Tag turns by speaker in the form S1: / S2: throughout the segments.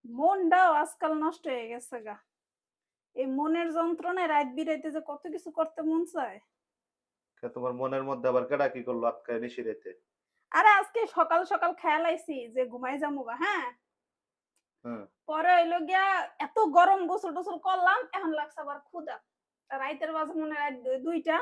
S1: মনটাও আজকাল নষ্ট হয়ে গেছে গা। এই মনের যন্ত্রণায় রাত বিরাইতে যে কত কিছু করতে মন চায়।
S2: তোমার মনের মধ্যে আবার কেডা কি করলো আজকে নিশিরাতে?
S1: আরে আজকে সকাল সকাল খেয়াল আইছি যে ঘুমাই যামু গা, হ্যাঁ?
S2: হুম।
S1: পরে হইলো গিয়া এত গরম গোসল-টোসল করলাম, এখন লাগছে আবার ক্ষুধা। রাইতের বাজে মনে হয় রাত ২টা।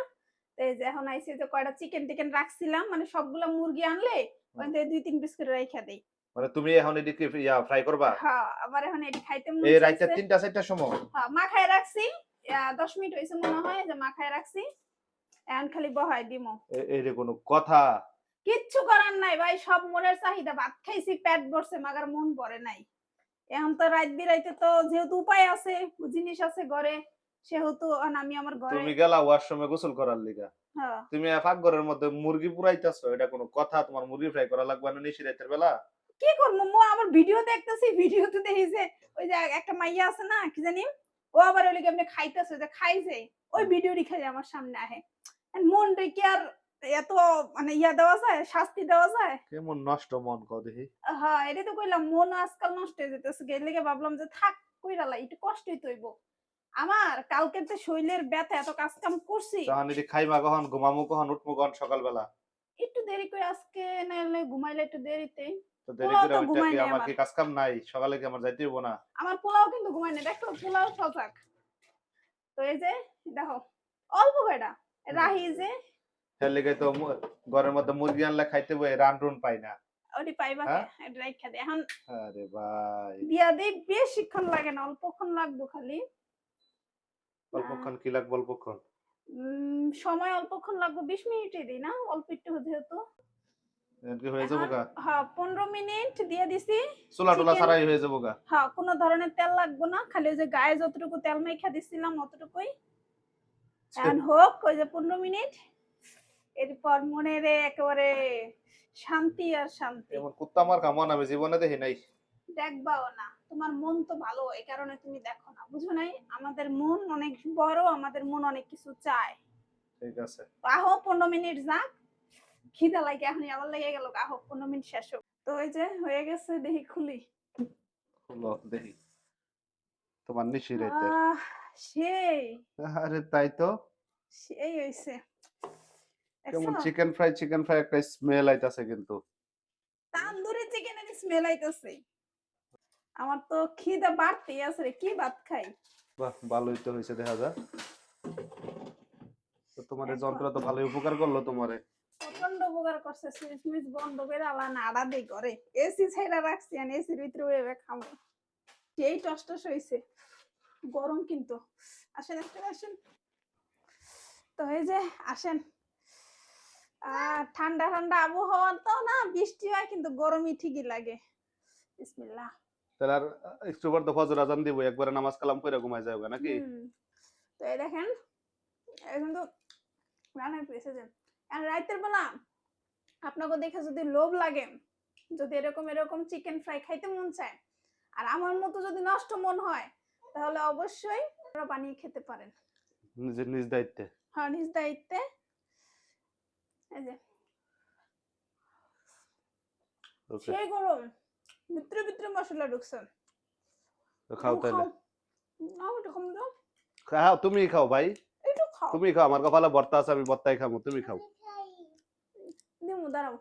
S1: এই যে এখন আইছি যে কয়টা চিকেন-টিকেন রাখছিলাম, মানে সবগুলা মুরগি আনলে
S2: হুম।
S1: ওখান থেকে ২-৩ পিস করে রাইখা দেই।
S2: মানে তুমি এখন এদিকে ফ্রাই করবা?
S1: হ্যাঁ, আমার এখন এটি খাইতে মন
S2: এই রাইতে
S1: চাইছে।
S2: ৩টা ৪টার সময়?
S1: হ্যাঁ, মাখায় রাখছি। ১০ মিনিট হইছে মনে হয় যে মাখায় রাখছি। এখন খালি বহায় দিমু।
S2: এইরে কোনো কথা?
S1: কিচ্ছু করার নাই ভাই, সব মনের চাহিদা। ভাত খাইছি, পেট ভরছে, মাগার মন ভরে নাই। এখন তো রাত বিরাইতে তো যেহেতু উপায় আছে, জিনিস আছে ঘরে, সেহেতু এখন আমি আমার ঘরে।
S2: তুমি গেলা ওয়াশরুমে গোসল করার লিগা।
S1: হ্যাঁ।
S2: তুমি পাকঘরের মধ্যে মুরগি পুরাইতাছো, এটা কোনো কথা? তোমার মুরগি ফ্রাই করা লাগবে না নিশি রাতের বেলা?
S1: কি করবো? আমার ভিডিও দেখতেছি, ভিডিওতে দেখি যে ওই যে একটা মাইয়া আছে না, কি জানি? ও আবার ওই এমনি খাইতেছে, যে খাইছে, ওই ভিডিওটি খালি আমার সামনে আহে। মনটা কি আর এত মানে দেওয়া যায়? শাস্তি দেওয়া যায়?
S2: কেমন নষ্ট মন কও দেখি।
S1: হ্যাঁ, এটাই তো কইলাম, মন আজকাল নষ্ট হয়ে যাইতেছে। এর লিগে ভাবলাম যে থাক, কইরা লাই, একটু কষ্টই তো হইব। আমার কালকে যে শরীরের ব্যথা, এত কাজ কাম করছি।
S2: তখন এটি খাইবা কখন, ঘুমামু কখন, উঠমু কখন সকালবেলা?
S1: একটু দেরি করে আজকে নাহলে ঘুমাইলে একটু দেরিতেই।
S2: তো দেরি
S1: পোলাও
S2: করে
S1: তো
S2: ওইটা
S1: ঘুমাই
S2: কি
S1: নাই
S2: আমার
S1: আমার।
S2: কি কাজ কাম নাই? সকালে কি আমার যাইতে হইব না?
S1: আমার পোলাও কিন্তু ঘুমাই নাই। দেখো পোলাও সজাগ। তো এই যে দেখো, অল্প কয়টা রাহি যে
S2: এর লিগে তো ঘরের মধ্যে মুরগি আনলে খাইতে বই রান-রুন পাই না।
S1: ওটি পাইবা কে?
S2: হ্যাঁ?
S1: এটা রাইখা দে। এখন
S2: আরে ভাই!
S1: দিয়া দেই, বেশিক্ষণ লাগে না, অল্পক্ষণ লাগবো খালি। আ
S2: অল্পক্ষণ কি লাগবে অল্পক্ষণ?
S1: সময় অল্পক্ষণ লাগবো, ২০ মিনিটই দেই না? অল্প একটু যেহেতু।
S2: এর কি হয়ে যাবো
S1: এখন
S2: গা?
S1: হ্যাঁ, ১৫ মিনিট দিয়ে দিছি।
S2: চুলা-টুলা
S1: চিকেন,
S2: ছাড়াই হয়ে যাবো গা?
S1: হ্যাঁ, কোন ধরনের তেল লাগবো না। খালি ওই যে গায়ে যতটুকু তেল মাইখা দিছিলাম অতটুকুই। এখন হোক ওই যে ১৫ মিনিট। এরপর মনেরে একেবারে শান্তি আর শান্তি।
S2: এমন কুত্তা মার কামন আমি জীবনে দেখি নাই।
S1: দেখবাও না। তোমার মন তো ভালো, এই কারণে তুমি দেখো না। বুঝো নাই? আমাদের মন অনেক বড়, আমাদের মন অনেক কিছু চায়।
S2: ঠিক আছে।
S1: তো আহো ১৫ মিনিট যাক। খিদা লাগে, এখনই আবার লেগে গেল। আহো ১৫ মিনিট শেষ হোক। তো ওই যে হয়ে গেছে, দেখি খুলি।
S2: হলো দেখি। তোমার নিশি রাইতের।
S1: আহ সেই,
S2: আরে তাই তো।
S1: সেই হইছে। দেখছো?
S2: কেমন চিকেন ফ্রাই একটা স্মেল আইতাছে কিন্তু।
S1: তান্দুরি চিকেনের স্মেল আইতাছে। আমার তো খিদা বাড়তেই আছে রে, কি ভাত খাই?
S2: বাহ! ভালোই তো হইছে দেখা যায়। তো তোমার এই
S1: এখন
S2: যন্ত্র তো ভালোই উপকার করলো তোমারে।
S1: প্রচন্ড উপকার করছে। সুইচ বন্ধ করে আলা নাড়া দেই করে। এসি ছাইড়া রাখছি, আর এসির ভিতরে বইয়া খামু। সেই টসটস হইছে। গরম কিন্তু। আসেন একটু আসেন। তো এই যে আসেন। ঠান্ডা, ঠান্ডা আবহাওয়া তো না, বৃষ্টি হয় কিন্তু গরমই ঠিকই লাগে। বিসমিল্লাহ।
S2: তাহলে আর একটু পর তো ফজর আজান দিব। একবারে নামাজ কালাম কইরা ঘুমায় যাওগা নাকি?
S1: হুম। তো এই দেখেন, এখন তো রান্নার পেয়েছে যে। আর রাইতের বেলা আপনাকে দেখে যদি লোভ লাগে, যদি এরকম চিকেন ফ্রাই খাইতে মন চায়, আর আমার মতো যদি নষ্ট মন হয়, তাহলে অবশ্যই আপনারা বানিয়ে খেতে পারেন।
S2: নিজের নিজ দায়িত্বে।
S1: হ্যাঁ, নিজ দায়িত্বে। এই যে
S2: ওকে।
S1: সেই গরম, ভিতরে ভিতরে মশলা ঢুকছে।
S2: তো খাও
S1: একটু
S2: তাইলে।
S1: খাও। নাও একটু কম দাও।
S2: খাও, তুমিই খাও ভাই।
S1: একটু খাও।
S2: তুমি খাও। আমার কপালে ভর্তা আছে, আমি ভর্তাই খামু। তুমি খাও।
S1: দিমু, দাঁড়াও।